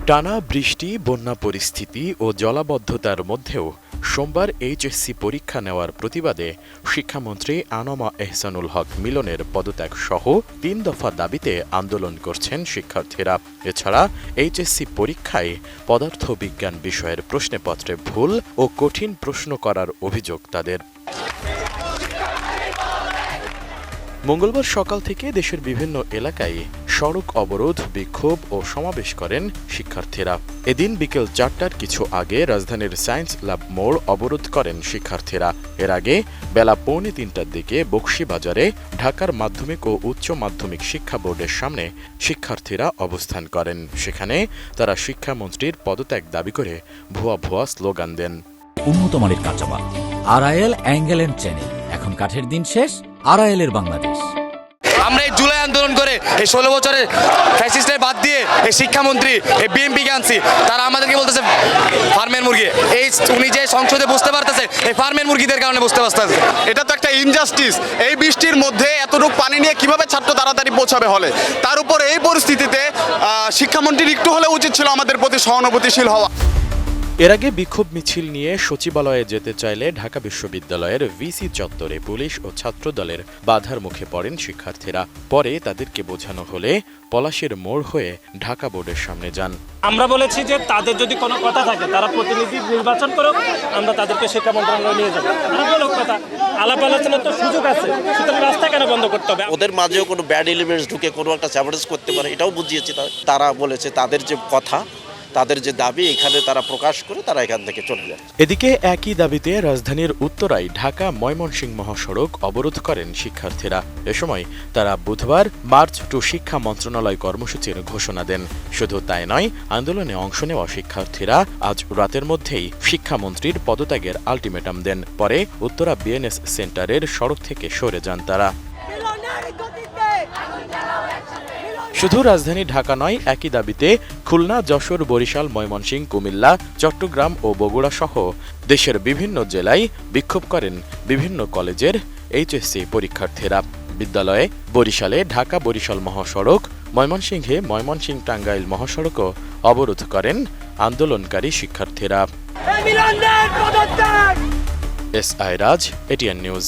টানা বৃষ্টি, বন্যা পরিস্থিতি ও জলাবদ্ধতার মধ্যেও সোমবার এইচএসসি পরীক্ষা নেওয়ার প্রতিবাদে শিক্ষামন্ত্রী আনমা এহসানুল হক মিলনের পদত্যাগ সহ ৩ দফা দাবিতে আন্দোলন করছেন শিক্ষার্থীরা। এছাড়া এইচএসসি পরীক্ষায় পদার্থবিজ্ঞান বিষয়ের প্রশ্নপত্রে ভুল ও কঠিন প্রশ্ন করার অভিযোগ তাদের। মঙ্গলবার সকাল থেকে দেশের বিভিন্ন এলাকায় সড়ক অবরোধ, বিক্ষোভ ও সমাবেশ করেন শিক্ষার্থীরা। এদিন বিকেল ৪টার কিছু আগে রাজধানীর সায়েন্স ল্যাব মোড় অবরোধ করেন শিক্ষার্থীরা। এর আগে বেলা ২:৩০টার দিকে বকশীবাজারে ঢাকার মাধ্যমিক ও উচ্চ মাধ্যমিক শিক্ষা বোর্ডের সামনে শিক্ষার্থীরা অবস্থান করেন। সেখানে তারা শিক্ষামন্ত্রীর পদত্যাগ দাবি করে ভুয়া ভুয়া স্লোগান দেন। উন্নত মানের কাঁচামাল, আরআইএল অ্যাঙ্গেল এন্ড চ্যানেল। এখন কাঠের দিন শেষ, আরআইএল এর বাংলাদেশ। আমরা এই জুলাই আন্দোলন করে এই ১৬ বছরের ফ্যাসিস্টের বাদ দিয়ে এই শিক্ষামন্ত্রী এই বিএমপিকে আনছি। তারা আমাদেরকে বলতেছে ফার্মের মুরগি। এই উনি যে সংসদে বুঝতে পারতেছে এই ফার্মের মুরগিদের কারণে বুঝতে পারতেছে। এটা তো একটা ইনজাস্টিস। এই বৃষ্টির মধ্যে এতটুকু পানি নিয়ে কিভাবে ছাত্র তাড়াতাড়ি পৌঁছাবে হলে? তার উপর এই পরিস্থিতিতে শিক্ষামন্ত্রীর একটু হলে উচিত ছিল আমাদের প্রতি সহানুভূতিশীল হওয়া। এর আগে বিক্ষোভ মিছিল নিয়ে সচিবালয়ে যেতে চাইলে ঢাকা বিশ্ববিদ্যালয়ের ভিসি চত্বরে পুলিশ ও ছাত্রদলের বাধার মুখে পড়েন শিক্ষার্থীরা। পরে তাদেরকে বোঝানো হলে পলাশের মোড় হয়ে ঢাকা বোর্ডের সামনে যান। আমরা বলেছি যে তাদের যদি কোনো কথা থাকে তারা প্রতিনিধি নির্বাচন করুক, আমরা তাদেরকে শিক্ষা মন্ত্রণালয়ে নিয়ে যাবো। কথা আলাপ আলোচনার তো সুযোগ আছে, সুতরাং রাস্তা কেন বন্ধ করতে হবে? ওদের মাঝেও কোনো ব্যাড এলিমেন্টস ঢুকে কোনো একটা স্যাবোটেজ করতে পারে, এটাও বুঝিয়েছি। তারা বলেছে তাদের যে কথা, তাদের যে দাবি এখানে তারা প্রকাশ করে তারা এখান থেকে চলে যায়। এদিকে একই দাবিতে রাজধানীর উত্তরায় ঢাকা ময়মনসিংহ মহাসড়ক অবরোধ করেন শিক্ষার্থীরা। এ সময় তারা বুধবার মার্চ টু শিক্ষা মন্ত্রণালয় কর্মসূচির ঘোষণা দেন। শুধু তাই নয়, আন্দোলনে অংশ নেওয়া শিক্ষার্থীরা আজ রাতের মধ্যেই শিক্ষামন্ত্রীর পদত্যাগের আলটিমেটাম দেন। পরে উত্তরা বিএনএস সেন্টারের সড়ক থেকে সরে যান তারা। শুধু রাজধানী ঢাকা নয়, একই দাবিতে খুলনা, যশোর, বরিশাল, ময়মনসিংহ, কুমিল্লা, চট্টগ্রাম ও বগুড়া সহ দেশের বিভিন্ন জেলায় বিক্ষোভ করেন বিভিন্ন কলেজের এইচএসসি পরীক্ষার্থীরা। বিদ্যালয়ে বরিশালে ঢাকা বরিশাল মহাসড়ক, ময়মনসিংহে ময়মনসিংহ টাঙ্গাইল মহাসড়কও অবরোধ করেন আন্দোলনকারী শিক্ষার্থীরা। S I Raj, ATN news.